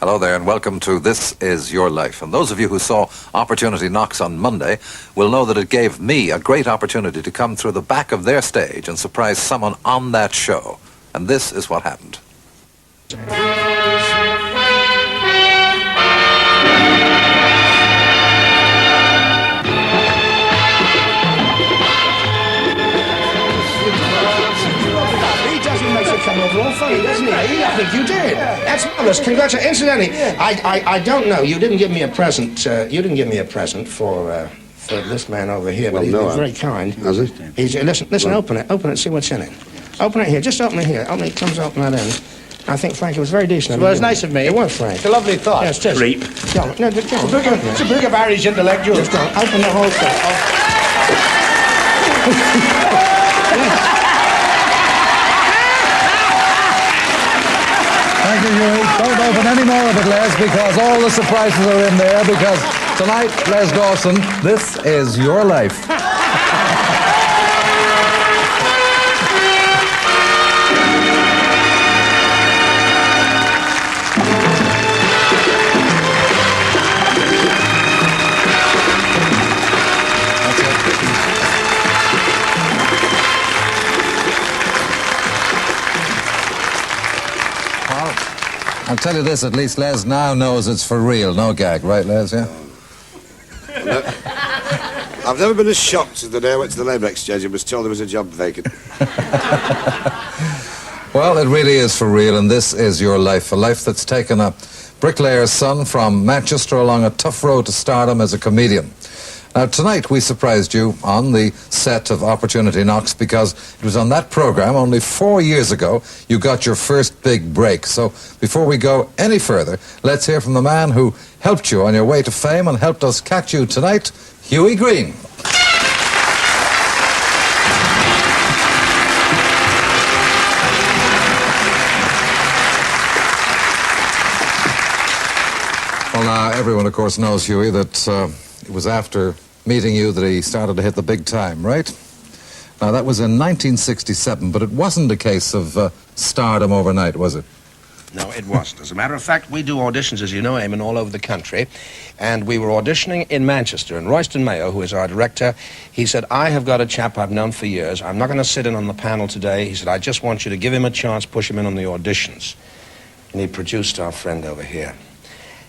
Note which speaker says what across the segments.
Speaker 1: Hello there and welcome to This Is Your Life. And those of you who saw Opportunity Knocks on Monday will know that it gave me a great opportunity to come through the back of their stage and surprise someone on that show. And this is what happened.
Speaker 2: Come over all funny, doesn't he? I think you did. That's marvelous. Congratulations. Incidentally, I don't know. You didn't give me a present. You didn't give me a present for this man over here, but he's been very kind.
Speaker 3: Has he?
Speaker 2: Listen. Open it. See what's in it. Open it here. Just open it here. Open that end. I think, Frank, it was very decent.
Speaker 4: Well, it's nice of me.
Speaker 2: It was, Frank.
Speaker 4: It's a lovely thought.
Speaker 2: Yes, just.
Speaker 4: Creep.
Speaker 2: Go on. No, go on.
Speaker 4: It's a big of Irish intellectual.
Speaker 2: Just go on. Open the whole thing.
Speaker 5: Thank you, Huey. Don't open any more of it, Les, because all the surprises are in there, because tonight, Les Dawson, this is your life. I'll tell you this, at least Les now knows it's for real, no gag, right, Les, yeah?
Speaker 3: I've never been as shocked as the day I went to the Labour Exchange and was told there was a job vacant.
Speaker 5: Well, it really is for real, and this is your life, a life that's taken a bricklayer's son from Manchester along a tough road to stardom as a comedian. Now, tonight we surprised you on the set of Opportunity Knocks because it was on that program only 4 years ago you got your first big break. So before we go any further, let's hear from the man who helped you on your way to fame and helped us catch you tonight, Huey Green. Well, now, everyone, of course, knows, Huey, that it was after meeting you that he started to hit the big time, right? Now, that was in 1967, but it wasn't a case of stardom overnight, was it?
Speaker 2: No, it wasn't. As a matter of fact, we do auditions, as you know, Eamon, all over the country. And we were auditioning in Manchester. And Royston Mayo, who is our director, he said, I have got a chap I've known for years. I'm not going to sit in on the panel today. He said, I just want you to give him a chance, push him in on the auditions. And he produced our friend over here.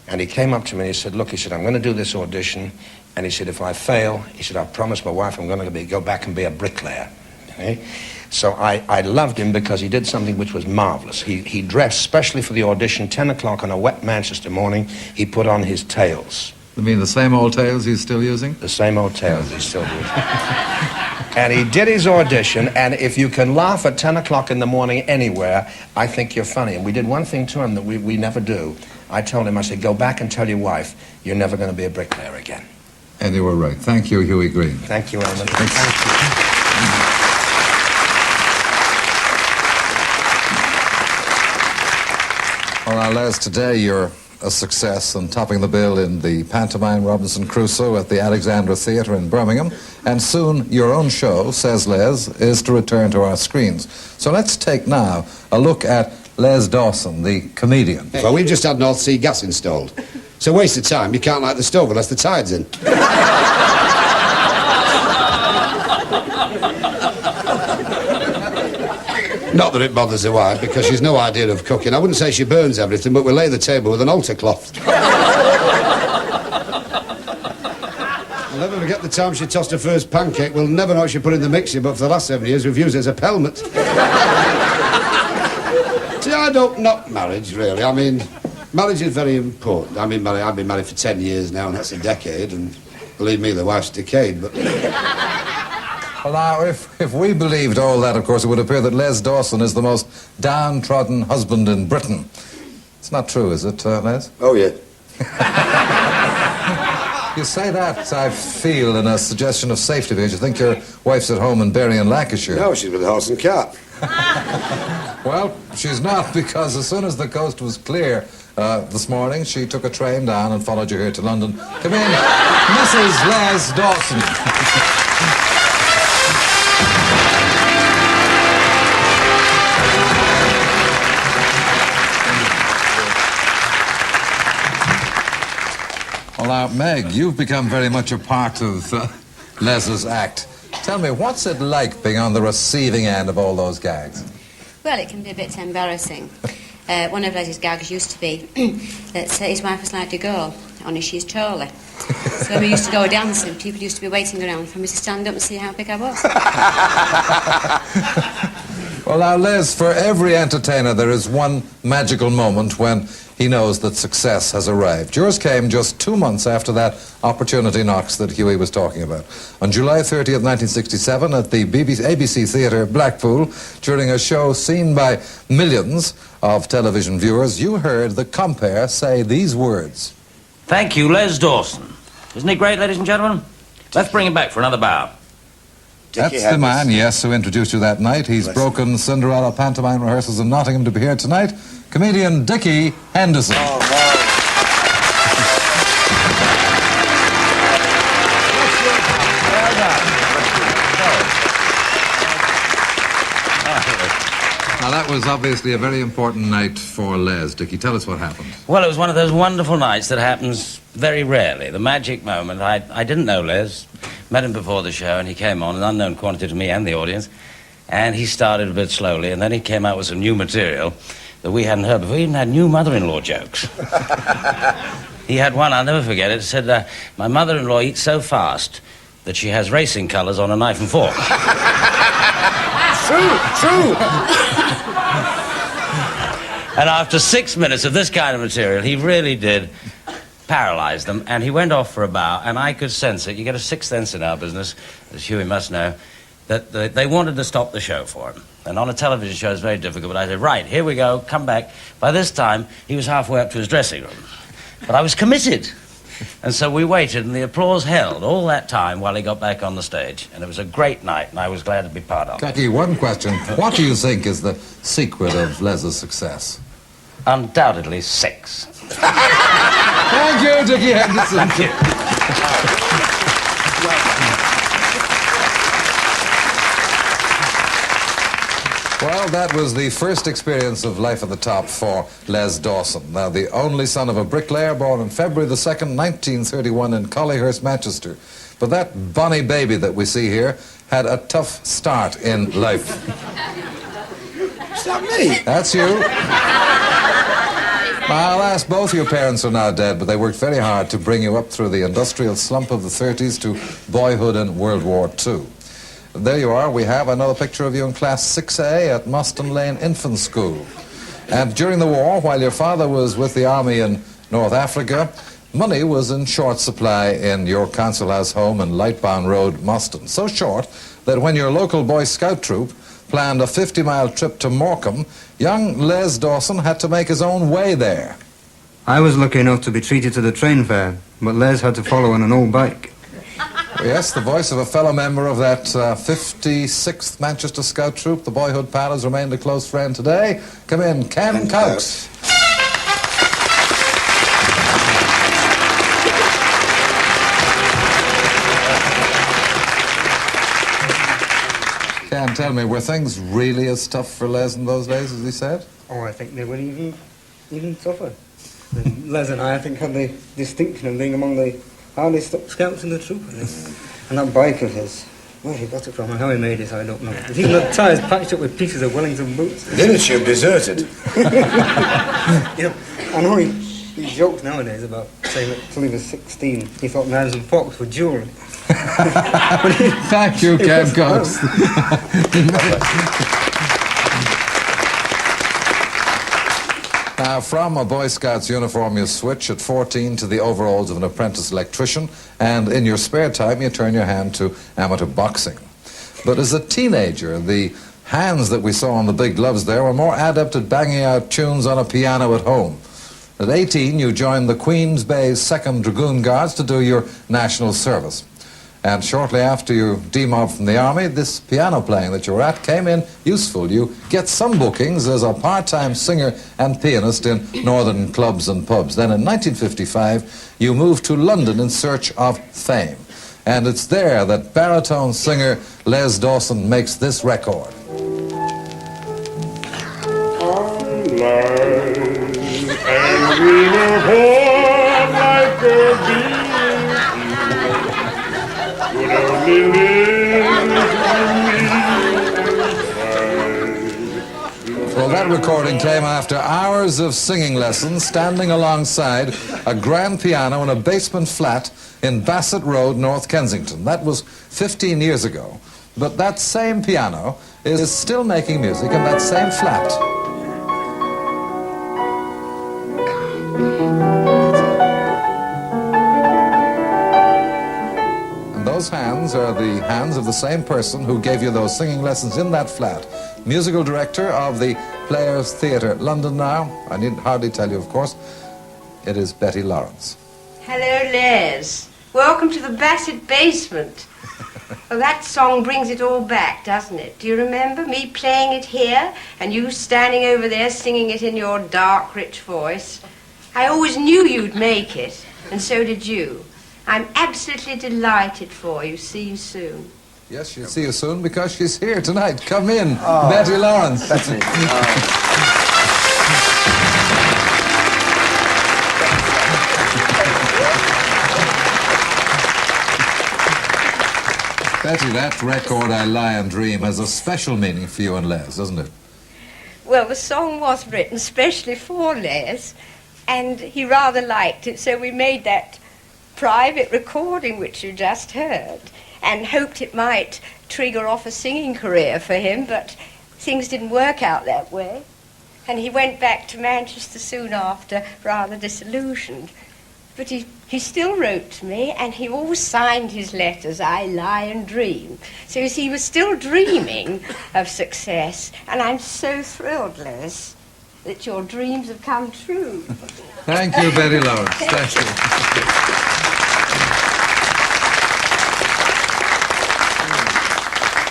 Speaker 2: And he came up to me and he said, look, he said, I'm going to do this audition. And he said, if I fail, he said, I promised my wife I'm going to go back and be a bricklayer. Okay? So I loved him because he did something which was marvelous. He dressed specially for the audition, 10 o'clock on a wet Manchester morning. He put on his tails.
Speaker 5: You mean the same old tails he's still using?
Speaker 2: The same old tails he's still using. And he did his audition, and if you can laugh at 10 o'clock in the morning anywhere, I think you're funny. And we did one thing to him that we never do. I told him, I said, go back and tell your wife you're never going to be a bricklayer again.
Speaker 5: And you were right. Thank you, Huey Green.
Speaker 2: Thank you, Eamon. Thank you.
Speaker 5: Well, now, Les, today you're a success and topping the bill in the pantomime Robinson Crusoe at the Alexandra Theatre in Birmingham. And soon your own show, Says Les, is to return to our screens. So let's take now a look at Les Dawson, the comedian.
Speaker 3: Well, we've just had North Sea gas installed. It's a waste of time. You can't light the stove unless the tide's in. Not that it bothers the wife, because she's no idea of cooking. I wouldn't say she burns everything, but we lay the table with an altar cloth. I'll never forget the time she tossed her first pancake. We'll never know what she put in the mixer, but for the last 7 years we've used it as a pelmet. See, I don't knock marriage, really. I mean, marriage is very important. I've been married for 10 years now, and that's a decade, and believe me, the wife's decayed, but...
Speaker 5: Well, now, if we believed all that, of course, it would appear that Les Dawson is the most downtrodden husband in Britain. It's not true, is it, Les?
Speaker 3: Oh, yeah.
Speaker 5: You say that, I feel, in a suggestion of safety, because you think your wife's at home in Berry and Lancashire.
Speaker 3: No, she's with the horse and cart.
Speaker 5: Well, she's not, because as soon as the coast was clear this morning, she took a train down and followed you here to London. Come in, Mrs. Les Dawson. Well, Meg, you've become very much a part of Les's act. Tell me, what's it like being on the receiving end of all those gags?
Speaker 4: Well, it can be a bit embarrassing. One of Les's gags used to be that his wife was like a girl, only she's taller. So when we used to go dancing, people used to be waiting around for me to stand up and see how big I was.
Speaker 5: Well, now, Les, for every entertainer, there is one magical moment when he knows that success has arrived. Yours came just 2 months after that opportunity knocks that Huey was talking about. On July 30th, 1967, at the ABC Theatre, Blackpool, during a show seen by millions of television viewers, you heard the compere say these words.
Speaker 6: Thank you, Les Dawson. Isn't he great, ladies and gentlemen? Let's bring him back for another bow.
Speaker 5: That's the man, yes, who introduced you that night. He's broken Cinderella pantomime rehearsals in Nottingham to be here tonight. Comedian Dickie Henderson.
Speaker 6: Oh,
Speaker 5: Now, that was obviously a very important night for Les. Dickie, tell us what happened.
Speaker 6: Well, it was one of those wonderful nights that happens very rarely. The magic moment. I didn't know Les. Met him before the show, and he came on, an unknown quantity to me and the audience. And he started a bit slowly, and then he came out with some new material that we hadn't heard before. He even had new mother-in-law jokes. He had one, I'll never forget it. It said, my mother-in-law eats so fast that she has racing colours on a knife and fork.
Speaker 2: True.
Speaker 6: And after 6 minutes of this kind of material, he really did paralyze them, and he went off for a bow, and I could sense it. You get a sixth sense in our business, as Huey must know, that they wanted to stop the show for him. And on a television show, it's very difficult, but I said, right, here we go, come back. By this time, he was halfway up to his dressing room. But I was committed. And so we waited, and the applause held all that time while he got back on the stage. And it was a great night, and I was glad to be part of it.
Speaker 5: Dickie, one question. What do you think is the secret of Les's success?
Speaker 6: Undoubtedly sex.
Speaker 5: Thank you, Dickie Henderson.
Speaker 6: Thank you.
Speaker 5: Well, that was the first experience of life at the top for Les Dawson. Now, the only son of a bricklayer born on February the 2nd, 1931 in Collyhurst, Manchester. But that bonny baby that we see here had a tough start in life.
Speaker 3: Is that me?
Speaker 5: That's you. I'll ask, both your parents are now dead, but they worked very hard to bring you up through the industrial slump of the 30s to boyhood and World War II. There you are. We have another picture of you in Class 6A at Moston Lane Infant School. And during the war, while your father was with the army in North Africa, money was in short supply in your council house home in Lightbound Road, Moston. So short that when your local Boy Scout troop planned a 50-mile trip to Morecambe, young Les Dawson had to make his own way there.
Speaker 7: I was lucky enough to be treated to the train fare, but Les had to follow on an old bike.
Speaker 5: Yes, the voice of a fellow member of that 56th Manchester Scout Troop, the boyhood pal, has remained a close friend today. Come in, Ken Coates. Ken, tell me, were things really as tough for Les in those days as he said?
Speaker 7: Oh, I think they were even tougher. And Les and I think, had the distinction of being among the hardest up scouts in the troop. And that bike of his, where he got it from and how he made it, I don't know. It even had tyres patched up with pieces of Wellington boots.
Speaker 3: Dinner tube deserted.
Speaker 7: You know, I know he jokes nowadays about saying that until he was 16, he thought knives and forks were jewellery.
Speaker 5: Thank you, Ken Coates. Now, from a Boy Scout's uniform, you switch at 14 to the overalls of an apprentice electrician, and in your spare time, you turn your hand to amateur boxing. But as a teenager, the hands that we saw on the big gloves there were more adept at banging out tunes on a piano at home. At 18, you joined the Queen's Bay's 2nd Dragoon Guards to do your national service. And shortly after you demobbed from the army, this piano playing that you were at came in useful. You get some bookings as a part-time singer and pianist in northern clubs and pubs. Then in 1955, you moved to London in search of fame. And it's there that baritone singer Les Dawson makes this record.
Speaker 8: And we were born like a bee.
Speaker 5: Well, that recording came after hours of singing lessons, standing alongside a grand piano in a basement flat in Bassett Road, North Kensington. That was 15 years ago. But that same piano is still making music in that same flat. And those hands are the hands of the same person who gave you those singing lessons in that flat. Musical director of the Players Theatre, London now. I need hardly tell you, of course, it is Betty Lawrence.
Speaker 8: Hello, Les. Welcome to the Bassett basement. Well, that song brings it all back, doesn't it? Do you remember me playing it here and you standing over there singing it in your dark, rich voice? I always knew you'd make it, and so did you. I'm absolutely delighted for you. See you soon.
Speaker 5: Yes, she'll see you soon because she's here tonight. Come in, Betty Lawrence.
Speaker 3: Betty.
Speaker 5: Betty, that record, I Lie and Dream, has a special meaning for you and Les, doesn't it?
Speaker 8: Well, the song was written specially for Les, and he rather liked it, so we made that private recording which you just heard, and hoped it might trigger off a singing career for him, but things didn't work out that way. And he went back to Manchester soon after, rather disillusioned. But he still wrote to me, and he always signed his letters, I Lie and Dream. So you see, he was still dreaming of success, and I'm so thrilled, Les, that your dreams have come true.
Speaker 5: Thank you, Betty Lawrence. Thank you.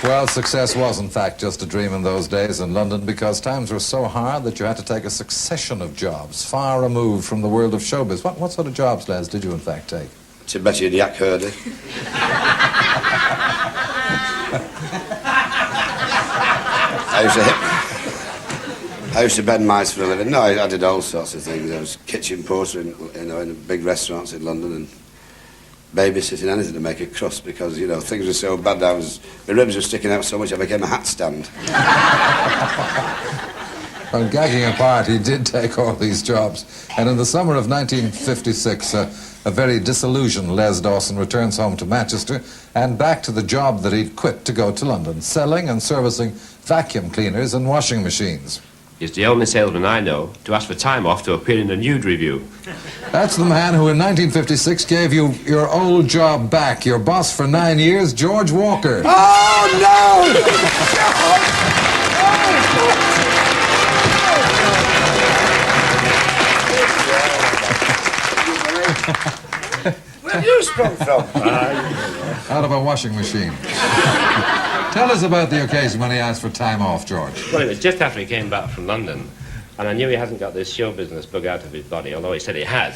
Speaker 5: Well, success was, in fact, just a dream in those days in London because times were so hard that you had to take a succession of jobs, far removed from the world of showbiz. What sort of jobs, Les, did you, in fact, take?
Speaker 3: To bet you yak herder. I used to bed mice for a living. No, I did all sorts of things. I was kitchen porter in big restaurants in London and babysitting anything to make a crust because, things were so bad. My ribs were sticking out so much I became a hat stand.
Speaker 5: Well, gagging apart, he did take all these jobs. And in the summer of 1956, a very disillusioned Les Dawson returns home to Manchester and back to the job that he'd quit to go to London, selling and servicing vacuum cleaners and washing machines.
Speaker 9: He's the only salesman I know to ask for time off to appear in a nude review.
Speaker 5: That's the man who in 1956 gave you your old job back, your boss for 9 years, George Walker.
Speaker 3: Oh, no! Where have you sprung from?
Speaker 5: Out of a washing machine. Tell us about the occasion when he asked for time off, George.
Speaker 9: Well, it was just after he came back from London, and I knew he hasn't got this show business bug out of his body, although he said he had.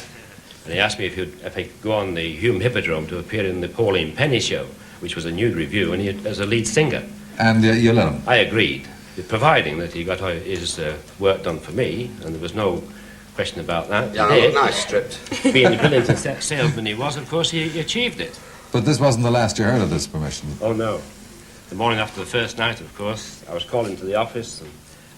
Speaker 9: And he asked me if he could go on the Hume Hippodrome to appear in the Pauline Penny show, which was a nude review, and as a lead singer.
Speaker 5: And you let him?
Speaker 9: I agreed, providing that he got his work done for me, and there was no question about that.
Speaker 3: Yeah, I look nice stripped.
Speaker 9: Being the brilliant salesman he was, of course, he achieved it.
Speaker 5: But this wasn't the last you heard of this permission.
Speaker 9: Oh, no. The morning after the first night, of course, I was called into the office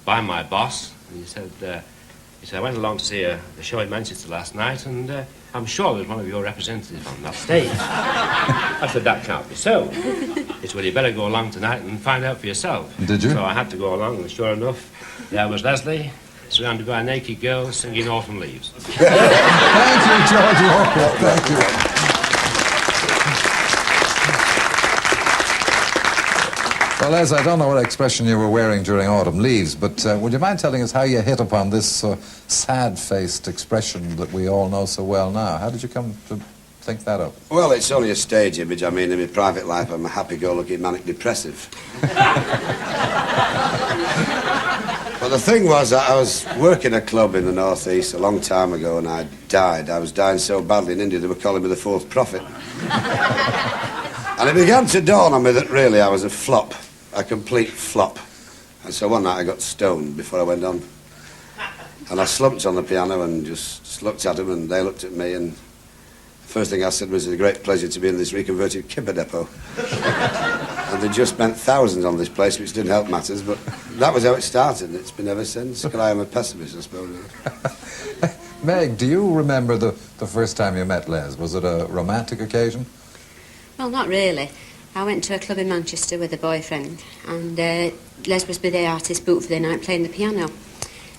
Speaker 9: by my boss, and he said, I went along to see the show in Manchester last night, and I'm sure there's one of your representatives on that stage. I said, that can't be so. He said, well, you better go along tonight and find out for yourself.
Speaker 5: Did you?
Speaker 9: So I had to go along, and sure enough, there was Leslie, surrounded by naked girls singing Autumn Leaves.
Speaker 5: Thank you, George Walker. Thank you. Well, Les, I don't know what expression you were wearing during Autumn Leaves, but would you mind telling us how you hit upon this sad-faced expression that we all know so well now? How did you come to think that up?
Speaker 3: Well, it's only a stage image. I mean, in my private life, I'm a happy-go-lucky manic-depressive. But the thing was, I was working a club in the northeast a long time ago, and I died. I was dying so badly in India, they were calling me the fourth prophet. And it began to dawn on me that really I was a flop. A complete flop. And so one night I got stoned before I went on. And I slumped on the piano and just looked at them and they looked at me and First thing I said was, it's a great pleasure to be in this reconverted kipper depot. And they just spent thousands on this place, which didn't help matters, but that was how it started, and it's been ever since. But I am a pessimist, I suppose.
Speaker 5: Meg, do you remember the first time you met Les? Was it a romantic occasion?
Speaker 4: Well, not really. I went to a club in Manchester with a boyfriend, and Les was with the artist boot for the night playing the piano.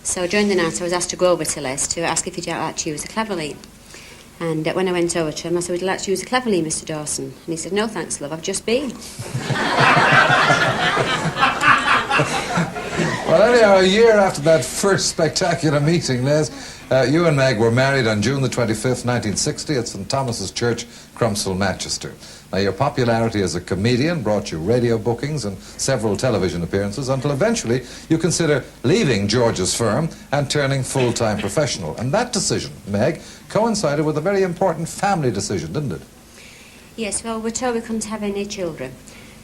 Speaker 4: So during the night I was asked to go over to Les to ask if he'd like to use a Cleverly. And when I went over to him, I said, would you like to use a Cleverly, Mr. Dawson? And he said, no thanks, love, I've just been.
Speaker 5: Well, anyhow, a year after that first spectacular meeting, Les, you and Meg were married on June the 25th, 1960 at St. Thomas's Church, Crumpsall, Manchester. Now, your popularity as a comedian brought you radio bookings and several television appearances until eventually you consider leaving George's firm and turning full-time professional. And that decision, Meg, coincided with a very important family decision, didn't it?
Speaker 4: Yes, well, we were told we couldn't have any children.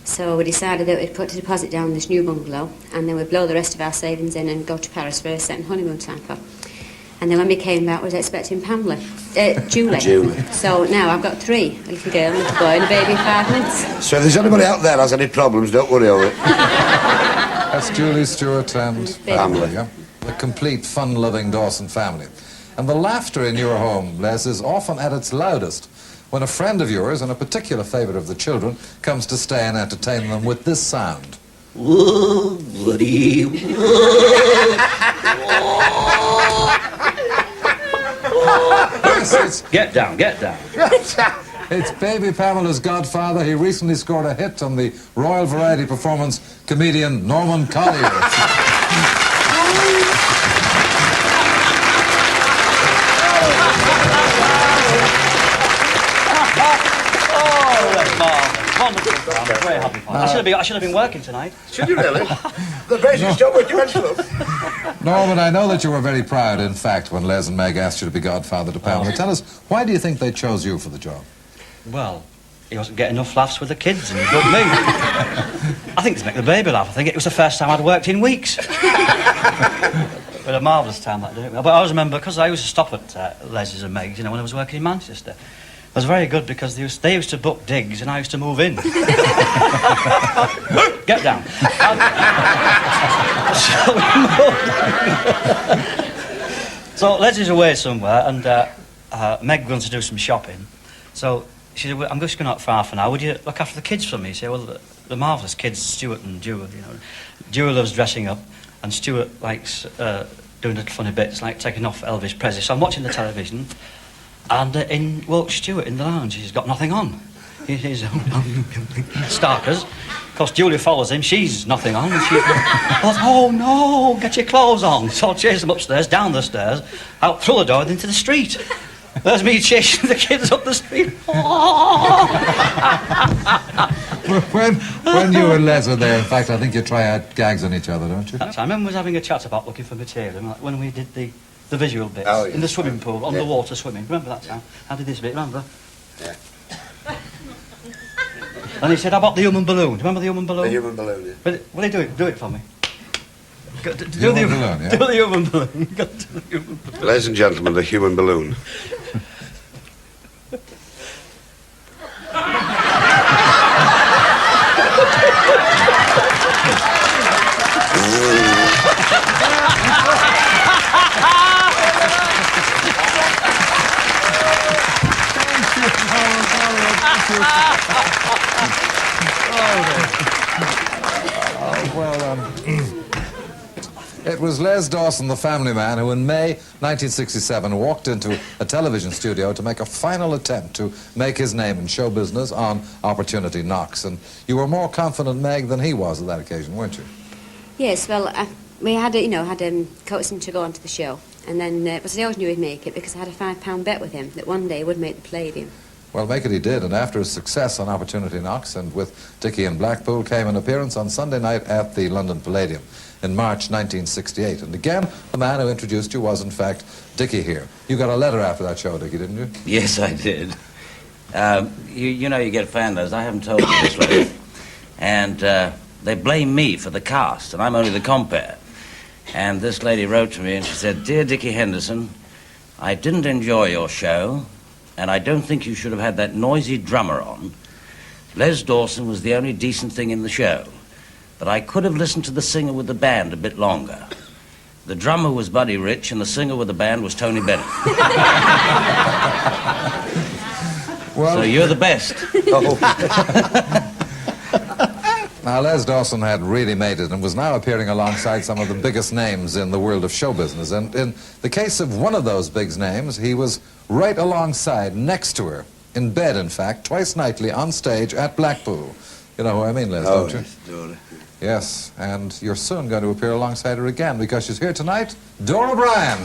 Speaker 4: So we decided that we'd put a deposit down in this new bungalow, and then we'd blow the rest of our savings in and go to Paris for a second honeymoon typo. And then when we came back, we was expecting Julie.
Speaker 3: Julie.
Speaker 4: So now I've got 3, a little girl, a little boy, and a baby in 5 minutes.
Speaker 3: So if there's anybody out there has any problems, don't worry over it.
Speaker 5: That's Julie Stewart and
Speaker 3: Family.
Speaker 5: yeah? The complete fun-loving Dawson family. And the laughter in your home, Les, is often at its loudest when a friend of yours, and a particular favourite of the children, comes to stay and entertain them with this sound.
Speaker 10: Whoa, buddy.
Speaker 6: Get down, get down.
Speaker 5: It's baby Pamela's godfather. He recently scored a hit on the Royal Variety Performance comedian Norman Collier.
Speaker 10: Wonderful. I'm very happy for it. I should have been working tonight.
Speaker 3: Should you really? The basic job with your club.
Speaker 5: Norman, I know that you were very proud, in fact, when Les and Meg asked you to be godfather to Pamela. Tell us, why do you think they chose you for the job?
Speaker 10: Well, he wasn't getting enough laughs with the kids, and he got me. I think to make the baby laugh. I think it was the first time I'd worked in weeks. But a marvellous time that day. But I always remember, because I used to stop at Les's and Meg's, you know, when I was working in Manchester. It was very good because they used to book digs and I used to move in. Get down. So Les is away somewhere, and Meg wants to do some shopping. So she said, well, I'm just going out for half an hour. Would you look after the kids for me? She said, well, the marvellous kids, Stuart and Jewel, you know. Jewel loves dressing up, and Stuart likes doing little funny bits, like taking off Elvis Presley. So I'm watching the television, and in walks Stuart in the lounge. He's got nothing on. He's starkers. Of course, Julia follows him. She's nothing on. And she thought, oh, no, get your clothes on. So I chase him upstairs, down the stairs, out through the door, and into the street. There's me chasing the kids up the street.
Speaker 5: When you and Les were there, in fact, I think you try out gags on each other, don't you?
Speaker 10: That time, Emma was having a chat about looking for material, like when we did the visual bits,
Speaker 3: oh, yeah.
Speaker 10: in the swimming pool, on the water swimming. Remember that time? I did this bit, remember?
Speaker 3: Yeah.
Speaker 10: And he said, how about the human balloon? Do you remember the human balloon?
Speaker 3: The human balloon, yeah.
Speaker 10: Will you do it for me? Do the
Speaker 5: human balloon, yeah.
Speaker 10: Do the human balloon. Got to do the human balloon.
Speaker 3: Ladies and gentlemen, the human balloon.
Speaker 5: It was Les Dawson, the family man, who in May 1967 walked into a television studio to make a final attempt to make his name in show business on Opportunity Knocks. And you were more confident, Meg, than he was at that occasion, weren't you?
Speaker 4: Yes, well, we had coaxed him to go onto the show. And then I always knew he'd make it because I had a £5 bet with him that one day he would make the Palladium.
Speaker 5: Well, make it he did, and after his success on Opportunity Knocks and with Dickie in Blackpool came an appearance on Sunday night at the London Palladium in March 1968. And again, the man who introduced you was, in fact, Dickie here. You got a letter after that show, Dickie, didn't you?
Speaker 6: Yes, I did. You know you get fan letters. I haven't told you this letter. And they blame me for the cast, and I'm only the compere. And this lady wrote to me and she said, Dear Dickie Henderson, I didn't enjoy your show, and I don't think you should have had that noisy drummer on. Les Dawson was the only decent thing in the show, but I could have listened to the singer with the band a bit longer. The drummer was Buddy Rich, and the singer with the band was Tony Bennett.
Speaker 5: Well,
Speaker 6: so you're the best.
Speaker 5: Now, Les Dawson had really made it and was now appearing alongside some of the biggest names in the world of show business. And in the case of one of those big names, he was right alongside, next to her, in bed, in fact, twice nightly on stage at Blackpool. You know who I mean, Les, don't you?
Speaker 3: Yes, Dora.
Speaker 5: Yes, and you're soon going to appear alongside her again because she's here tonight, Dora Bryan.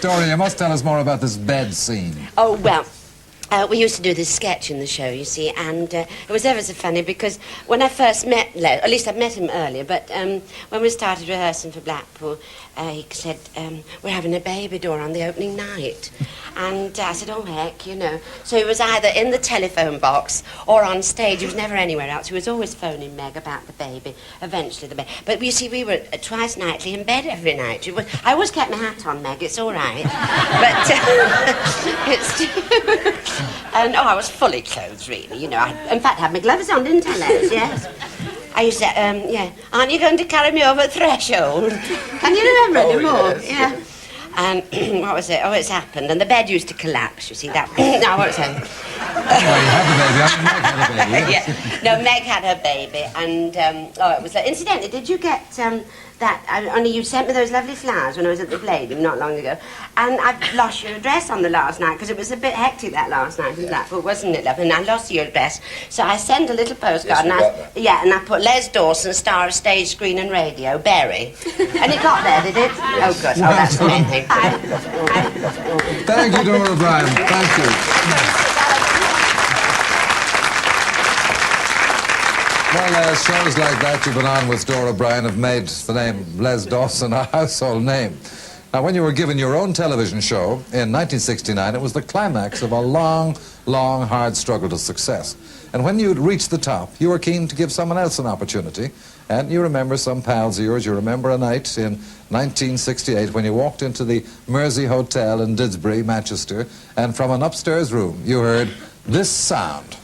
Speaker 5: Dora, you must tell us more about this bed scene.
Speaker 11: Oh, well, we used to do this sketch in the show, you see, and it was ever so funny because when I first met Les, at least I'd met him earlier, but when we started rehearsing for Blackpool, he said, we're having a baby, Dora, on the opening night. And I said, oh, heck, you know. So he was either in the telephone box or on stage. He was never anywhere else. He was always phoning Meg about the baby, eventually the baby. But you see, we were twice nightly in bed every night. I always kept my hat on, Meg, it's all right. But it's... And, I was fully clothed, really, you know. I, in fact, had my gloves on, didn't I, Les? Yes. I used to, yeah. Aren't you going to carry me over the threshold? Can you remember anymore?
Speaker 3: Yes.
Speaker 11: Yeah. And what was it? Oh, it's happened. And the bed used to collapse, you see, that... No, what was it?
Speaker 5: Well, you had the baby. Meg had a baby.
Speaker 11: Yeah. No, Meg had her baby. And, it was... incidentally, did you get... only you sent me those lovely flowers when I was at the Palladium not long ago. And I've lost your address on the last night, because it was a bit hectic that last night in Blackpool, wasn't it, love? And I lost your address. So I sent a little postcard, and I put Les Dawson, star of stage, screen and radio, Berry. And it got there, did it? Oh, good. Oh, that's the main thing.
Speaker 5: Thank you, Dora Bryan. Thank you. Well, shows like that you've been on with Dora Bryan have made the name Les Dawson a household name. Now, when you were given your own television show in 1969, it was the climax of a long, long, hard struggle to success. And when you'd reached the top, you were keen to give someone else an opportunity. And you remember some pals of yours. You remember a night in 1968 when you walked into the Mersey Hotel in Didsbury, Manchester, and from an upstairs room, you heard this sound.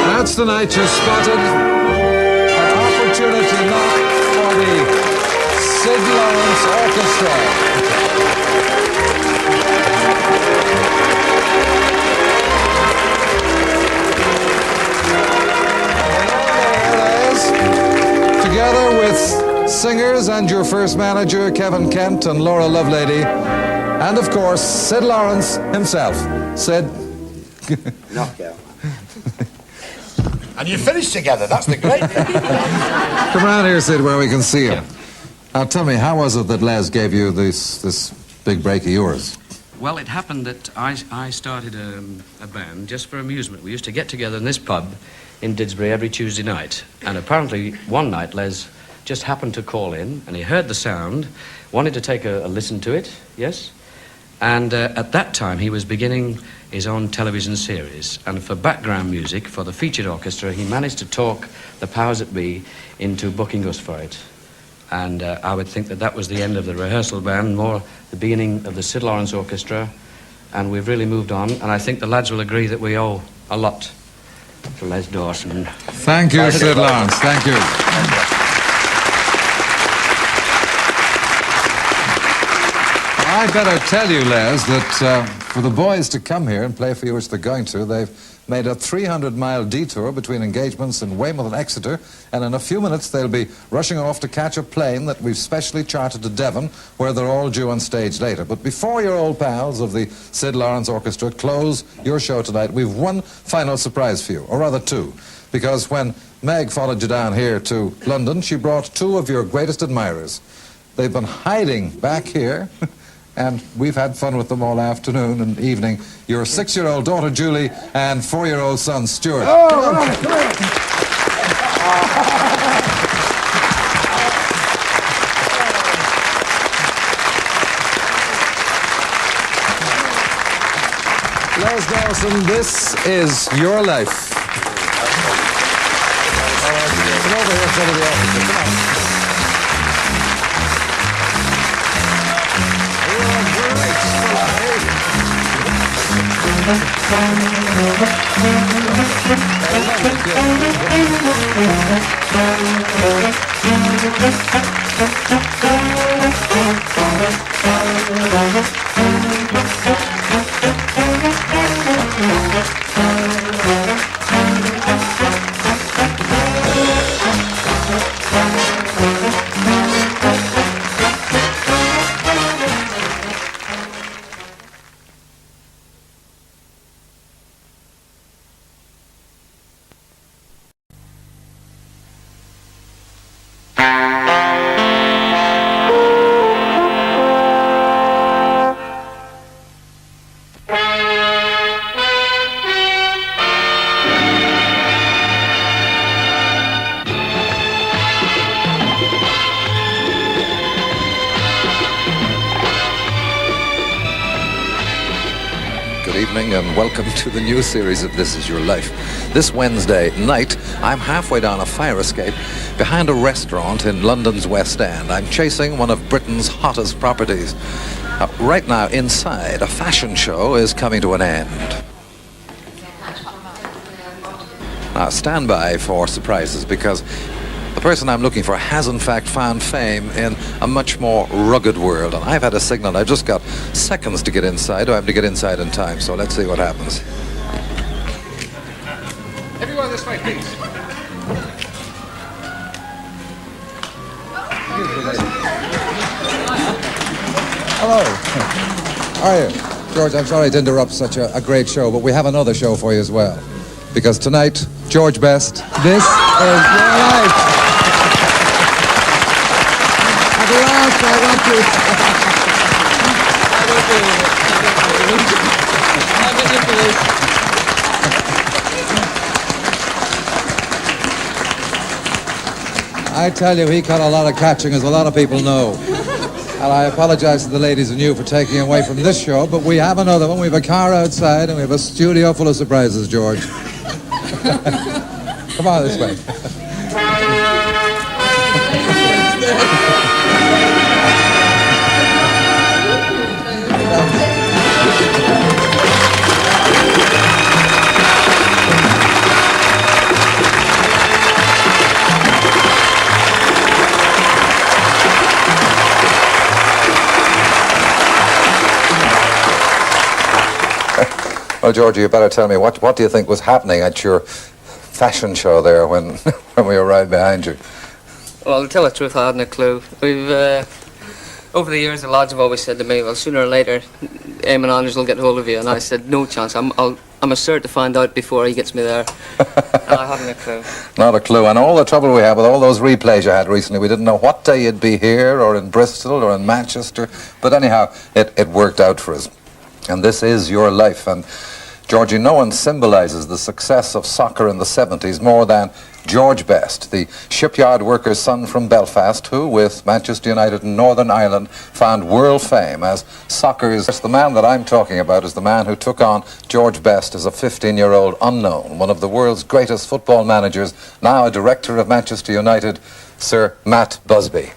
Speaker 5: That's the night you spotted an opportunity knock for the Sid Lawrence Orchestra. Together with singers and your first manager, Kevin Kent and Laura Lovelady, and of course, Sid Lawrence himself. Sid.
Speaker 3: Knockout.
Speaker 2: And you finished together, that's the great thing.
Speaker 5: Come around here, Sid, where we can see you. Now, tell me, how was it that Les gave you this big break of yours?
Speaker 12: Well, it happened that I started a band just for amusement. We used to get together in this pub in Didsbury every Tuesday night. And apparently, one night, Les just happened to call in, and he heard the sound, wanted to take a listen to it, yes? And at that time, he was beginning his own television series. And for background music, for the featured orchestra, he managed to talk the powers that be into booking us for it. And I would think that that was the end of the rehearsal band, more the beginning of the Sid Lawrence Orchestra. And we've really moved on. And I think the lads will agree that we owe a lot to Les Dawson.
Speaker 5: Thank you, Sid Lawrence. Thank you. I better tell you, Les, that for the boys to come here and play for you, which they're going to, they've made a 300-mile detour between engagements in Weymouth and Exeter, and in a few minutes they'll be rushing off to catch a plane that we've specially chartered to Devon, where they're all due on stage later. But before your old pals of the Sid Lawrence Orchestra close your show tonight, we've one final surprise for you, or rather two, because when Meg followed you down here to London, she brought two of your greatest admirers. They've been hiding back here, and we've had fun with them all afternoon and evening. Your 6-year-old daughter, Julie, and 4-year-old son, Stuart.
Speaker 3: Oh, come on, come on.
Speaker 5: Charles Dawson, this is your life. All right, come over here in front of the officer. Come on. You're a great fella,
Speaker 1: And welcome to the new series of This Is Your Life. This Wednesday night, I'm halfway down a fire escape behind a restaurant in London's West End. I'm chasing one of Britain's hottest properties. Right now, inside, a fashion show is coming to an end. Now, stand by for surprises, because the person I'm looking for has in fact found fame in a much more rugged world, and I've had a signal. I've just got seconds to get inside. I have to get inside in time, so let's see what happens.
Speaker 2: Everyone this way, please.
Speaker 5: Hello. How are you? George, I'm sorry to interrupt such a great show, but we have another show for you as well. Because tonight, George Best, this is your life. At last, I want to... I tell you, he caught a lot of catching, as a lot of people know. And I apologize to the ladies and you for taking away from this show, but we have another one. We have a car outside, and we have a studio full of surprises, George. Come on this way.
Speaker 1: Well, Georgie, you better tell me, what do you think was happening at your fashion show there when we arrived behind you?
Speaker 13: Well, to tell the truth, I hadn't a clue. We've, over the years, the lads have always said to me, well, sooner or later, Eamon Anders will get hold of you. And I said, no chance. I'm assured to find out before he gets me there. And I hadn't a clue.
Speaker 1: Not a clue. And all the trouble we had with all those replays you had recently, we didn't know what day you'd be here or in Bristol or in Manchester. But anyhow, it worked out for us. And this is your life. And Georgie, no one symbolises the success of soccer in the 70s more than George Best, the shipyard worker's son from Belfast, who, with Manchester United and Northern Ireland, found world fame as soccer's... The man that I'm talking about is the man who took on George Best as a 15-year-old unknown, one of the world's greatest football managers, now a director of Manchester United, Sir Matt Busby.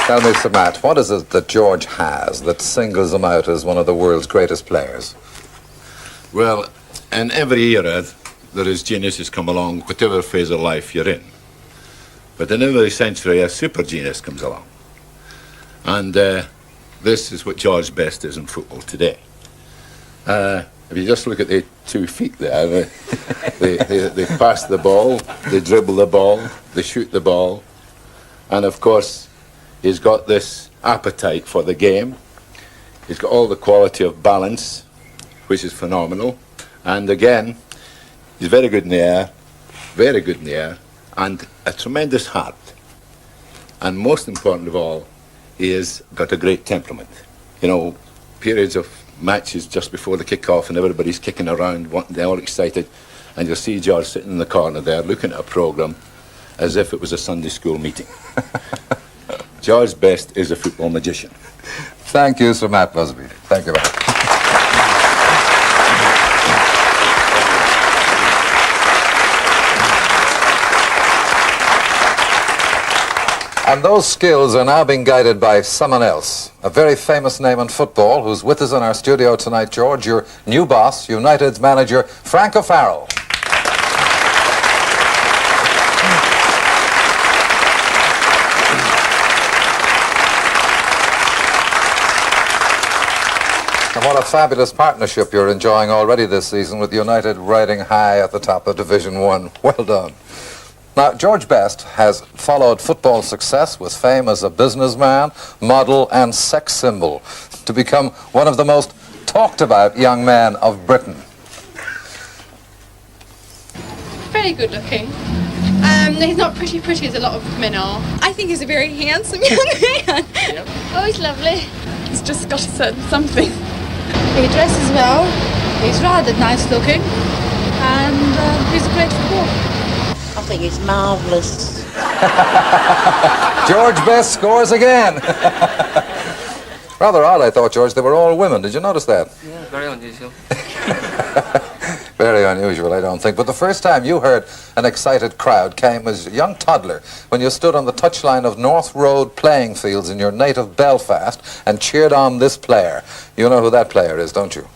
Speaker 1: Tell me, Sir Matt, what is it that George has that singles him out as one of the world's greatest players?
Speaker 14: Well, in every era, there is geniuses come along, whatever phase of life you're in. But in every century, a super genius comes along. And this is what George Best is in football today. If you just look at the 2 feet there, they pass the ball, they dribble the ball, they shoot the ball, and of course, he's got this appetite for the game. He's got all the quality of balance, which is phenomenal. And again, he's very good in the air, very good in the air, and a tremendous heart. And most important of all, he has got a great temperament. You know, periods of matches just before the kick-off and everybody's kicking around, they're all excited, and you'll see George sitting in the corner there looking at a programme as if it was a Sunday school meeting. George Best is a football magician.
Speaker 5: Thank you, Sir Matt Busby. Thank you very much. And those skills are now being guided by someone else, a very famous name in football, who's with us in our studio tonight, George, your new boss, United's manager, Frank O'Farrell. And what a fabulous partnership you're enjoying already this season, with United riding high at the top of Division 1. Well done. Now, George Best has followed football success with fame as a businessman, model and sex symbol to become one of the most talked about young men of Britain.
Speaker 15: Very good looking. He's not pretty as a lot of men are. I think he's a very handsome young man. Yep. Oh, he's lovely. He's just got a certain something. He dresses well, he's rather nice looking, and he's a great footballer.
Speaker 16: I think it's marvellous.
Speaker 5: George Best scores again. Rather odd, I thought, George. They were all women. Did you notice that?
Speaker 13: Yeah, very unusual.
Speaker 5: Very unusual, I don't think. But the first time you heard an excited crowd came as a young toddler when you stood on the touchline of North Road playing fields in your native Belfast and cheered on this player. You know who that player is, don't you?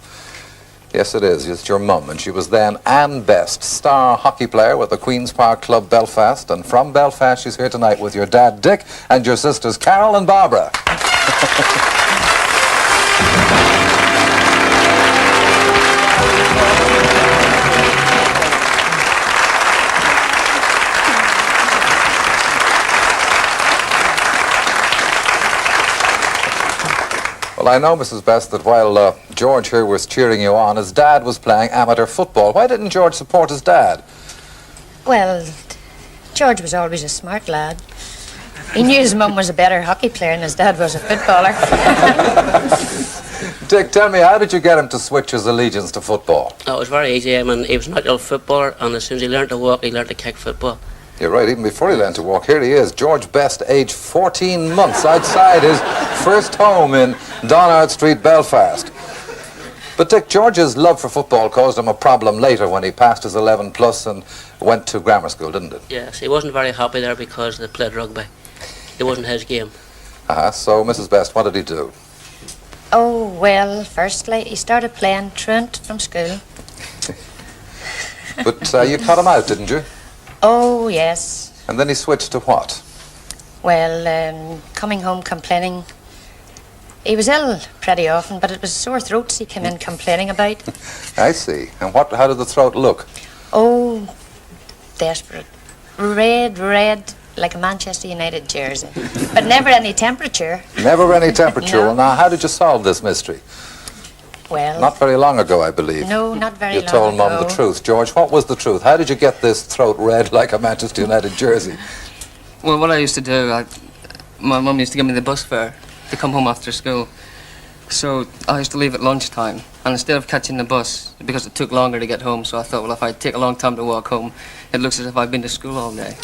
Speaker 5: Yes, it is. It's your mum, and she was then Anne Best, star hockey player with the Queen's Park Club Belfast. And from Belfast, she's here tonight with your dad, Dick, and your sisters, Carol and Barbara. Well, I know, Mrs. Best, that while George here was cheering you on, his dad was playing amateur football. Why didn't George support his dad?
Speaker 17: Well, George was always a smart lad. He knew his mum was a better hockey player and his dad was a footballer.
Speaker 5: Dick, tell me, how did you get him to switch his allegiance to football?
Speaker 16: Oh, it was very easy. I mean, he was a natural footballer, and as soon as he learned to walk, he learned to kick football.
Speaker 5: You're right, even before he learned to walk. Here he is, George Best, age 14 months, outside his first home in Donard Street, Belfast. But Dick, George's love for football caused him a problem later when he passed his 11 plus and went to grammar school, didn't it?
Speaker 16: Yes, he wasn't very happy there because they played rugby. It wasn't his game.
Speaker 5: So, Mrs. Best, what did he do?
Speaker 17: Oh, well, firstly, he started playing truant from school.
Speaker 5: But you cut him out, didn't you?
Speaker 17: Oh, yes.
Speaker 5: And then he switched to what?
Speaker 17: Well, coming home complaining. He was ill pretty often, but it was sore throats he came in complaining about.
Speaker 5: I see. And how did the throat look?
Speaker 17: Oh, desperate. Red, like a Manchester United jersey. But never any temperature.
Speaker 5: Never any temperature.
Speaker 17: No.
Speaker 5: Well, now, how did you solve this mystery?
Speaker 17: Well...
Speaker 5: Not very long ago, I believe.
Speaker 17: No, not very long ago.
Speaker 5: You told Mum the truth. George, what was the truth? How did you get this throat red like a Manchester United jersey?
Speaker 13: Well, what I used to do, my mum used to give me the bus fare to come home after school. So I used to leave at lunchtime, and instead of catching the bus, because it took longer to get home, so I thought, well, if I take a long time to walk home, it looks as if I've been to school all day.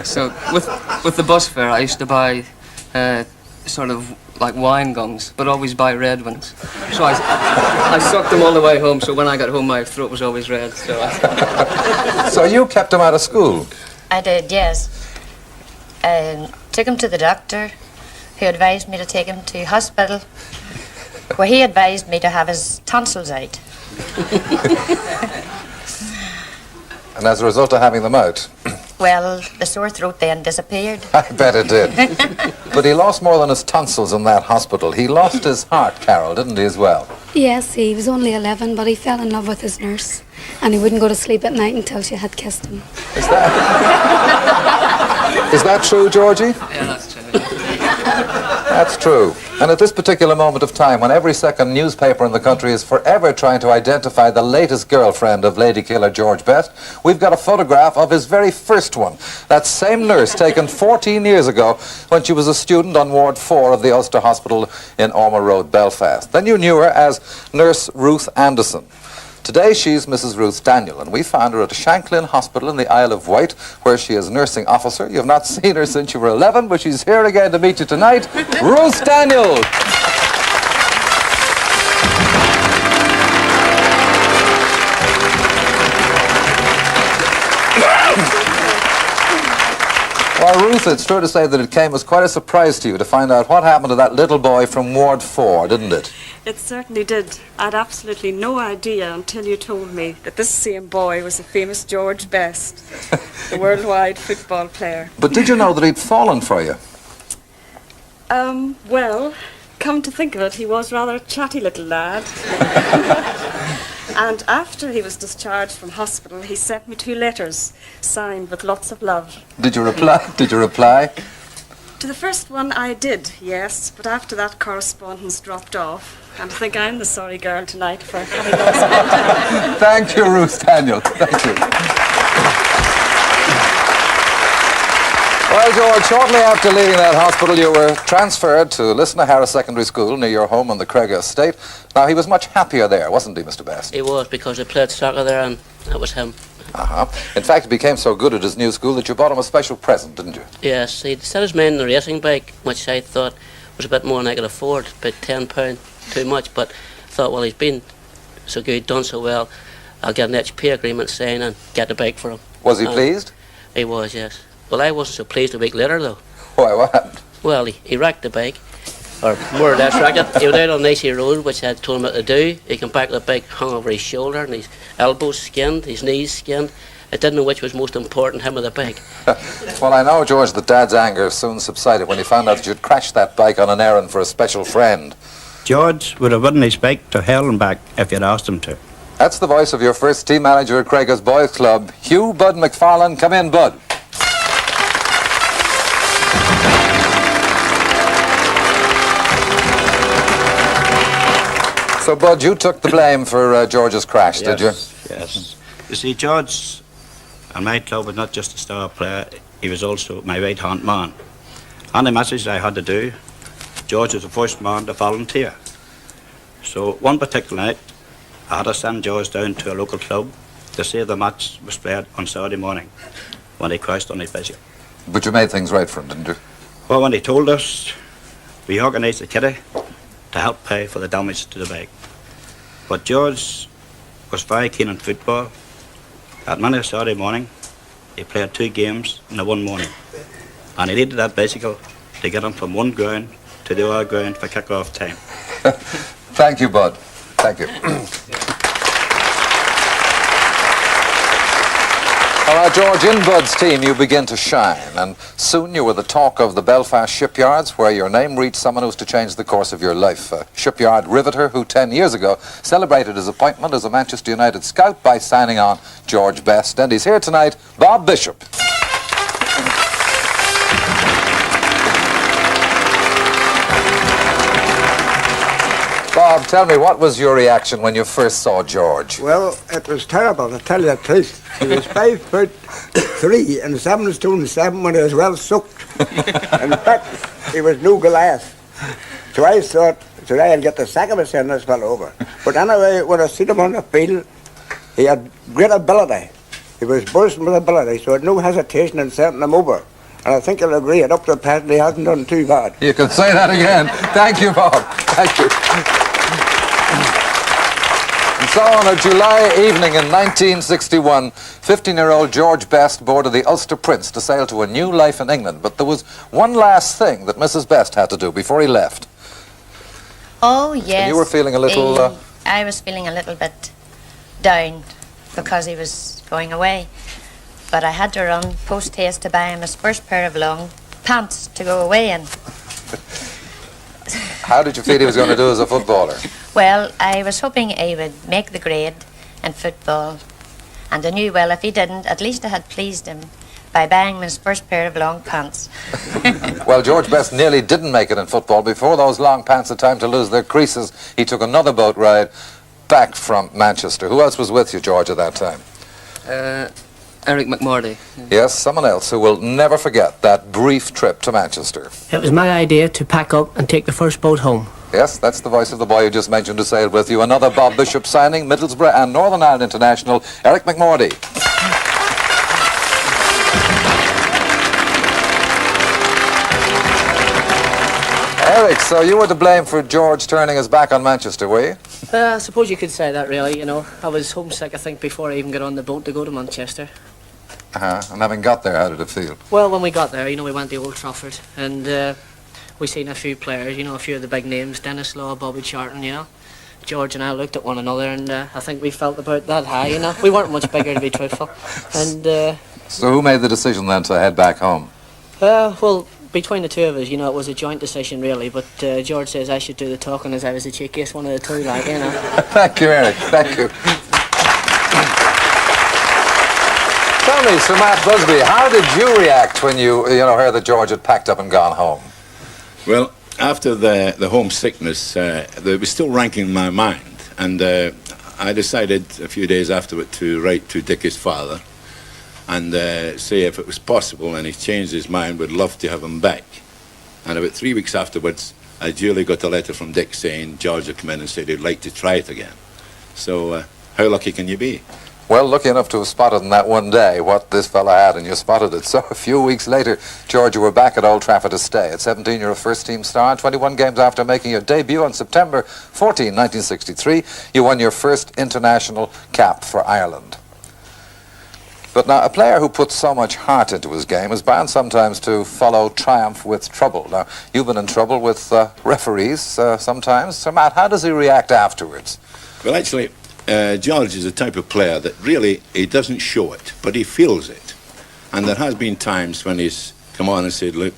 Speaker 13: So with the bus fare, I used to buy sort of like wine gums, but always buy red ones. So I sucked them all the way home, so when I got home, my throat was always red.
Speaker 5: So you kept him out of school?
Speaker 17: I did, yes. Took him to the doctor, who advised me to take him to hospital, where he advised me to have his tonsils out.
Speaker 5: And as a result of having them out?
Speaker 17: Well, the sore throat then disappeared.
Speaker 5: I bet it did. But he lost more than his tonsils in that hospital. He lost his heart, Carol, didn't he, as well?
Speaker 18: Yes, he was only 11, but he fell in love with his nurse. And he wouldn't go to sleep at night until she had kissed him.
Speaker 5: Is that true, Georgie?
Speaker 13: Yeah, that's true.
Speaker 5: That's true. And at this particular moment of time, when every second newspaper in the country is forever trying to identify the latest girlfriend of lady killer George Best, we've got a photograph of his very first one. That same nurse taken 14 years ago when she was a student on Ward 4 of the Ulster Hospital in Ormer Road, Belfast. Then you knew her as Nurse Ruth Anderson. Today she's Mrs. Ruth Daniel, and we found her at Shanklin Hospital in the Isle of Wight, where she is nursing officer. You've not seen her since you were 11, but she's here again to meet you tonight. Ruth Daniel! Well, Ruth, it's true to say that it came as quite a surprise to you to find out what happened to that little boy from Ward 4, didn't it?
Speaker 19: It certainly did. I had absolutely no idea until you told me that this same boy was the famous George Best, the worldwide football player.
Speaker 5: But did you know that he'd fallen for you?
Speaker 19: Well, come to think of it, he was rather a chatty little lad. And after he was discharged from hospital, he sent me 2 letters, signed with lots of love.
Speaker 5: Did you reply? Did you reply?
Speaker 19: To the first one I did, yes, but after that correspondence dropped off. And I think I'm the sorry girl tonight for having lost my time.
Speaker 5: Thank you, Ruth Daniel. Thank you. Well, George, shortly after leaving that hospital, you were transferred to Lisna Harris Secondary School near your home on the Craig Estate. Now, he was much happier there, wasn't he, Mr. Best?
Speaker 16: He was, because I played soccer there, and that was him.
Speaker 5: In fact, he became so good at his new school that you bought him a special present, didn't you?
Speaker 16: Yes, he set his mind on the racing bike, which I thought was a bit more than I could afford, about £10 too much, but thought, well, he's been so good, done so well, I'll get an HP agreement signed and get the bike for him.
Speaker 5: Was he pleased?
Speaker 16: He was, yes. Well, I wasn't so pleased a week later, though.
Speaker 5: Why, what happened?
Speaker 16: Well, he wrecked the bike, or more or less wrecked it. He was out on an icy road, which I had told him what to do. He came back, the bike hung over his shoulder, and his elbows skinned, his knees skinned. I didn't know which was most important, him or the bike.
Speaker 5: Well, I know, George, that Dad's anger soon subsided when he found out that you'd crashed that bike on an errand for a special friend.
Speaker 20: George would have ridden his bike to hell and back if you'd asked him to.
Speaker 5: That's the voice of your first team manager at Craig's Boys Club, Hugh Bud McFarlane. Come in, Bud. So, Bud, you took the blame for George's crash, did you?
Speaker 20: Yes. You see, George and my club was not just a star player, he was also my right-hand man. On the message I had to do, George was the first man to volunteer. So one particular night, I had to send George down to a local club to see the match was played on Saturday morning when he crashed on his bicycle.
Speaker 5: But you made things right for him, didn't you?
Speaker 20: Well, when he told us, we organised a kitty to help pay for the damage to the bike. But George was very keen on football. At many a Saturday morning, he played 2 games in the one morning. And he needed that bicycle to get him from one ground to the other ground for kick-off time.
Speaker 5: Thank you, Bud. Thank you. All right, George, in Bud's team you begin to shine, and soon you were the talk of the Belfast shipyards, where your name reached someone who's to change the course of your life. A shipyard riveter who 10 years ago celebrated his appointment as a Manchester United scout by signing on George Best. And he's here tonight, Bob Bishop. Bob, tell me, what was your reaction when you first saw George?
Speaker 21: Well, it was terrible, to tell you the truth. He was 5'3" and 7 stone 7 when he was well soaked. In fact, he was no Goliath. So I thought, today I'll get the sack of a send this fellow over. But anyway, when I seen him on the field, he had great ability. He was bursting with ability, so I had no hesitation in sending him over. And I think you'll agree, up to the present, he hasn't done too bad.
Speaker 5: You can say that again. Thank you, Bob. Thank you. And so on a July evening in 1961, 15-year-old George Best boarded the Ulster Prince to sail to a new life in England. But there was one last thing that Mrs. Best had to do before he left.
Speaker 17: Oh, yes.
Speaker 5: And you were feeling a little...
Speaker 17: I was feeling a little bit down because he was going away. But I had to run post-haste to buy him his first pair of long pants to go away in.
Speaker 5: How did you feel he was going to do as a footballer?
Speaker 17: Well, I was hoping he would make the grade in football. And I knew, well, if he didn't, at least I had pleased him by buying him his first pair of long pants.
Speaker 5: Well, George Best nearly didn't make it in football. Before those long pants had time to lose their creases, he took another boat ride back from Manchester. Who else was with you, George, at that time?
Speaker 13: Eric McMurdy.
Speaker 5: Yes, someone else who will never forget that brief trip to Manchester.
Speaker 7: It was my idea to pack up and take the first boat home.
Speaker 5: Yes, that's the voice of the boy who just mentioned who sailed with you. Another Bob Bishop signing, Middlesbrough and Northern Ireland international, Eric McMurdy. Eric, so you were to blame for George turning his back on Manchester, were you?
Speaker 7: I suppose you could say that, really, you know. I was homesick, I think, before I even got on the boat to go to Manchester.
Speaker 5: And having got there, how did it feel?
Speaker 7: Well, when we got there, you know, we went to Old Trafford, and we seen a few players, you know, a few of the big names, Dennis Law, Bobby Charlton, you know. George and I looked at one another, and I think we felt about that high, you know. We weren't much bigger, to be truthful. And
Speaker 5: So who made the decision then to head back home?
Speaker 7: well, between the two of us, you know, it was a joint decision, really, but George says I should do the talking as I was the cheekiest one of the two, like, you know.
Speaker 5: Thank you, Eric. Thank you. Tell me, Sir Matt Busby, how did you react when you heard that George had packed up and gone home?
Speaker 14: Well, after the homesickness, they were still ranking in my mind, and I decided a few days afterward to write to Dickie's father and say if it was possible, and he changed his mind, would love to have him back. And about 3 weeks afterwards, I duly got a letter from Dick saying George had come in and said he'd like to try it again. So how lucky can you be?
Speaker 5: Well, lucky enough to have spotted in that one day what this fella had, and you spotted it. So a few weeks later, George, you were back at Old Trafford to stay. At 17, you're a first-team star. 21 games after making your debut on September 14, 1963, you won your first international cap for Ireland. But now, a player who puts so much heart into his game is bound sometimes to follow triumph with trouble. Now, you've been in trouble with referees sometimes. Sir Matt, how does he react afterwards?
Speaker 14: Well, actually, George is the type of player that really, he doesn't show it, but he feels it. And there has been times when he's come on and said, look,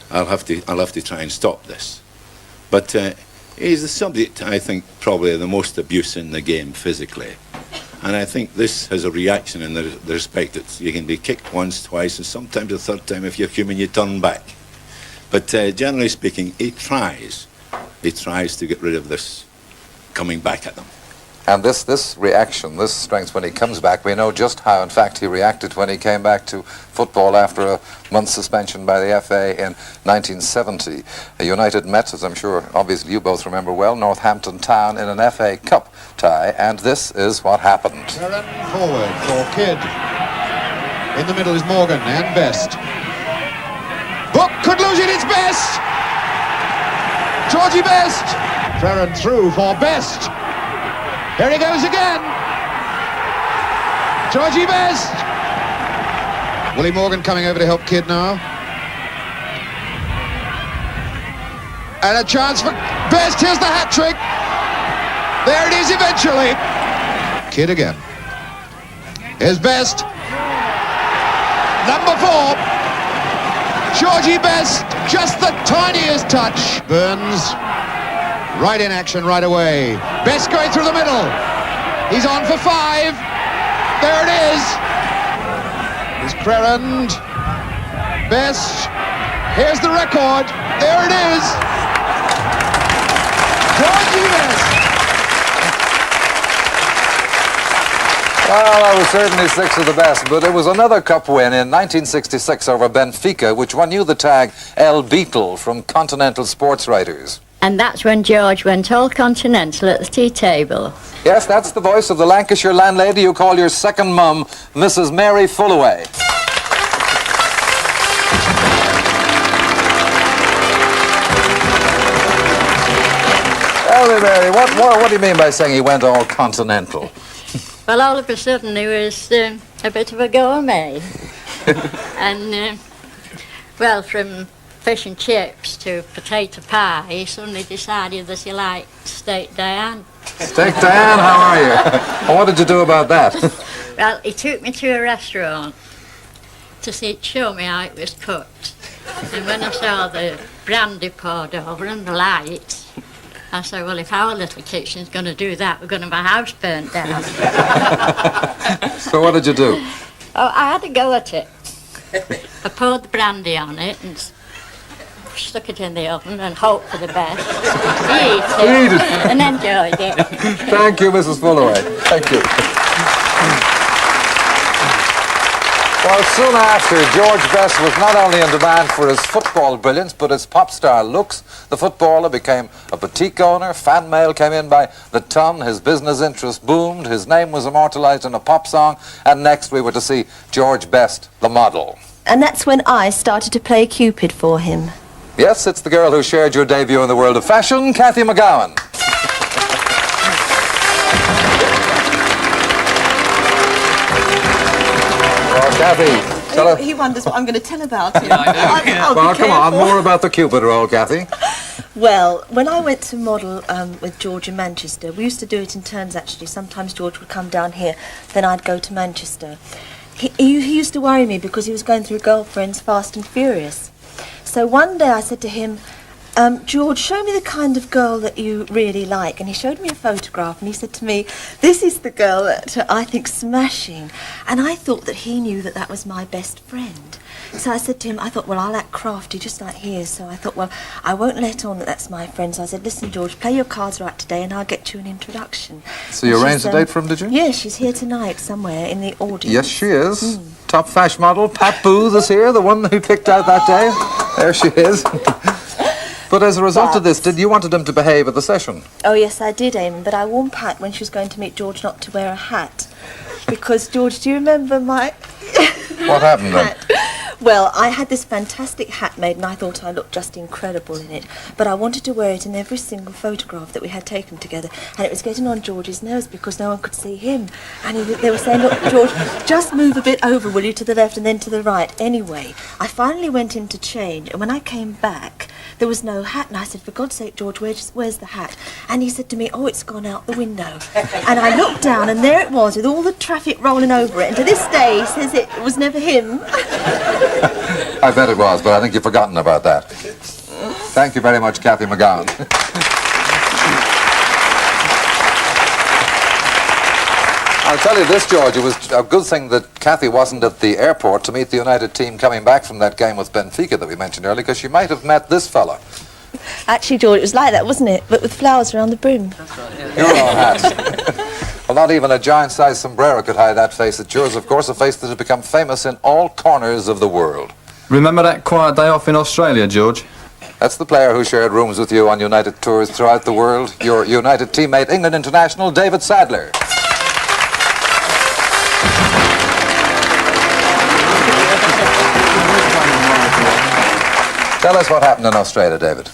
Speaker 14: I'll have to try and stop this. But he's the subject, I think, probably of the most abuse in the game physically. And I think this has a reaction in the respect that you can be kicked once, twice, and sometimes a third time if you're human, you turn back. But generally speaking, he tries to get rid of this coming back at them.
Speaker 5: And this reaction, this strength when he comes back, we know just how, in fact, he reacted when he came back to football after a month's suspension by the FA in 1970. United met, as I'm sure obviously you both remember well, Northampton Town in an FA Cup tie, and this is what happened.
Speaker 22: Ferran forward for Kidd. In the middle is Morgan and Best. Book could lose it, it's Best! Georgie Best! Ferran through for Best. Here he goes again. Georgie Best. Willie Morgan coming over to help Kidd now. And a chance for Best. Here's the hat trick. There it is eventually. Kidd again. Here's Best. Number 4. Georgie Best. Just the tiniest touch. Burns. Right in action right away. Best going through the middle. He's on for 5. There it is. It's Crerand. Best. Here's the record. There it is. Georgie Best.
Speaker 5: Well, I was certainly 6 of the best, but it was another cup win in 1966 over Benfica, which won you the tag El Beetle from Continental Sports Writers.
Speaker 23: And that's when George went all continental at the tea table.
Speaker 5: Yes, that's the voice of the Lancashire landlady you call your second mum, Mrs. Mary Fullaway. Tell me, Mary, what do you mean by saying he went all continental?
Speaker 23: Well, all of a sudden he was a bit of a gourmet. And, well, from fish and chips to potato pie, he suddenly decided that he liked steak Diane.
Speaker 5: Steak Diane, how are you? Well, what did you do about that?
Speaker 23: Well, he took me to a restaurant to show me how it was cooked. And when I saw the brandy poured over and the lights, I said, well, if our little kitchen's going to do that, we're going to have a house burnt down.
Speaker 5: So what did you do?
Speaker 23: Oh, I had a go at it. I poured the brandy on it and stuck it in the oven and hoped for the best. He ate it and enjoyed it.
Speaker 5: Thank you, Mrs. Fullaway. Thank you. Well, soon after, George Best was not only in demand for his football brilliance, but his pop star looks. The footballer became a boutique owner. Fan mail came in by the ton. His business interest boomed. His name was immortalized in a pop song. And next we were to see George Best, the model.
Speaker 8: And that's when I started to play Cupid for him.
Speaker 5: Yes, it's the girl who shared your debut in the world of fashion, Kathy McGowan. Kathy, tell her.
Speaker 8: He wonders what I'm going to tell about him.
Speaker 5: Well, come on, more about the Cupid role, Kathy.
Speaker 8: Well, when I went to model with George in Manchester, we used to do it in turns, actually. Sometimes George would come down here, then I'd go to Manchester. He used to worry me because he was going through girlfriends fast and furious. So one day I said to him, George, show me the kind of girl that you really like. And he showed me a photograph and he said to me, this is the girl that I think smashing. And I thought that he knew that that was my best friend. So I said to him, I thought, well, I'll act crafty just like he is. So I thought, well, I won't let on that that's my friend. So I said, listen, George, play your cards right today and I'll get you an introduction.
Speaker 5: So you arranged a date for him, did you?
Speaker 8: Yeah, she's here tonight somewhere in the audience.
Speaker 5: Yes, she is. Top fashion model, Pat Booth is here, the one who picked out that day. There she is. But as a result of this, did you wanted him to behave at the session?
Speaker 8: Oh, yes, I did, Eamon, but I warned Pat when she was going to meet George not to wear a hat. Because, George, do you remember my...
Speaker 5: What happened then?
Speaker 8: Well, I had this fantastic hat made and I thought I looked just incredible in it. But I wanted to wear it in every single photograph that we had taken together. And it was getting on George's nerves because no one could see him. And they were saying, look, George, just move a bit over, will you, to the left and then to the right. Anyway, I finally went in to change. And when I came back, there was no hat. And I said, for God's sake, George, where's the hat? And he said to me, oh, it's gone out the window. And I looked down and there it was with all the traffic rolling over it. And to this day, he says it was never him.
Speaker 5: I bet it was, but I think you've forgotten about that. Thank you very much, Kathy McGowan. I'll tell you this, George, it was a good thing that Kathy wasn't at the airport to meet the United team coming back from that game with Benfica that we mentioned earlier, because she might have met this fella.
Speaker 8: Actually, George, it was like that, wasn't it? But with flowers around the brim.
Speaker 23: That's right, yeah.
Speaker 5: Your own hat. Well, not even a giant-sized sombrero could hide that face. It's yours, of course, a face that has become famous in all corners of the world.
Speaker 9: Remember that quiet day off in Australia, George?
Speaker 5: That's the player who shared rooms with you on United tours throughout the world, your United teammate, England international, David Sadler. Tell us what happened in Australia, David.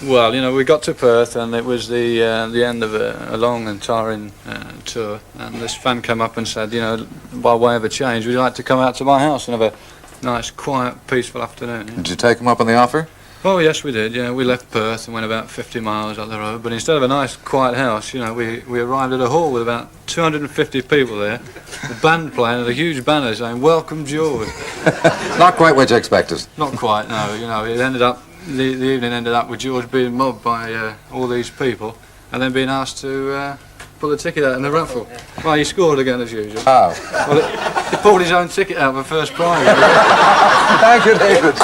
Speaker 10: Well, you know, we got to Perth and it was the end of a long and tiring tour, and this fan came up and said, you know, by way of a change, would you like to come out to my house and have a nice, quiet, peaceful afternoon? Yeah?
Speaker 5: Did you take him up on the offer?
Speaker 10: Oh, yes, we did. Yeah, we left Perth and went about 50 miles up the road, but instead of a nice, quiet house, you know, we arrived at a hall with about 250 people there, the band playing and a huge banner saying, "Welcome, George."
Speaker 5: Not quite what you expected.
Speaker 10: Not quite, no. You know, it ended up, the evening ended up with George being mobbed by all these people and then being asked to pull the ticket out in the raffle. Well, he scored again as usual.
Speaker 5: Oh.
Speaker 10: Well, he pulled his own ticket out for first prize.
Speaker 5: Thank you, David.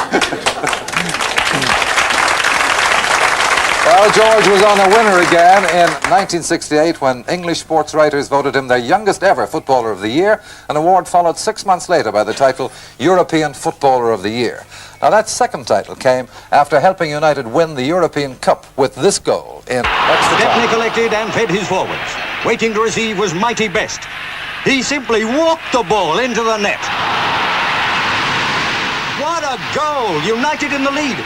Speaker 5: Well, George was on a winner again in 1968 when English sports writers voted him their youngest ever Footballer of the Year. An award followed 6 months later by the title European Footballer of the Year. Now, that second title came after helping United win the European Cup with this goal in extra time.
Speaker 24: Stepney collected and fed his forwards. Waiting to receive was Mighty Best. He simply walked the ball into the net. What a goal! United in the lead.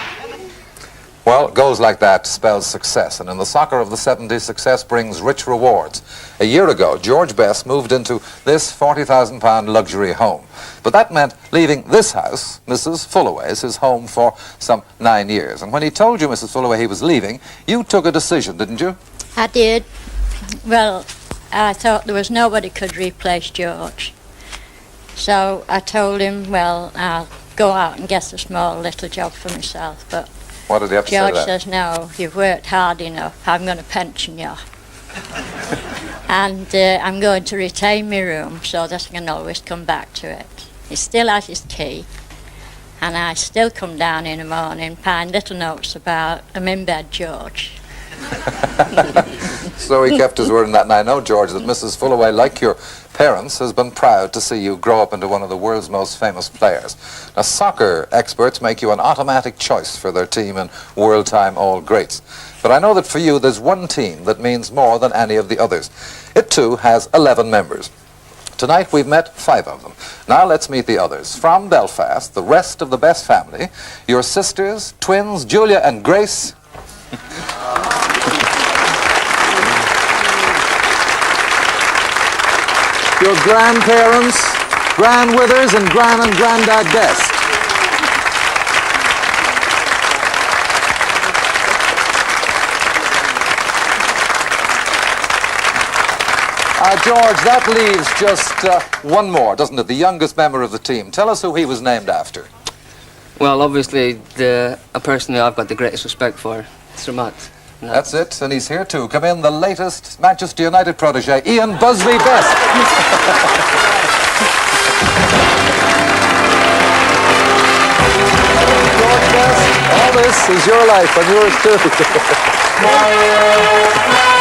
Speaker 5: Well, goals like that spells success, and in the soccer of the 70s, success brings rich rewards. A year ago, George Best moved into this £40,000 luxury home. But that meant leaving this house, Mrs. Fullaway's, his home for some 9 years. And when he told you, Mrs. Fullaway, he was leaving, you took a decision, didn't you?
Speaker 23: I did. Well, I thought there was nobody could replace George. So I told him, well, I'll go out and get a small little job for myself, but
Speaker 5: what did he have to say to
Speaker 23: George
Speaker 5: that?
Speaker 23: says, no, you've worked hard enough. I'm going to pension you. And I'm going to retain my room so that I can always come back to it. He still has his key. And I still come down in the morning and find little notes about I'm in bed, George.
Speaker 5: So he kept his word in that, and I know, George, that Mrs. Fullaway, like your parents, has been proud to see you grow up into one of the world's most famous players. Now, soccer experts make you an automatic choice for their team in World Time All Greats. But I know that for you, there's one team that means more than any of the others. It, too, has 11 members. Tonight, we've met 5 of them. Now, let's meet the others. From Belfast, the rest of the Best family, your sisters, twins, Julia and Grace. Your grandparents, Gran Withers and Gran and Grandad Best. George, that leaves just one more, doesn't it? The youngest member of the team. Tell us who he was named after.
Speaker 13: Well, obviously, a person who I've got the greatest respect for, Sir Matt.
Speaker 5: That's it, and he's here too. Come in, the latest Manchester United protege, Ian Busby Best. George Best, all this is your life and yours too.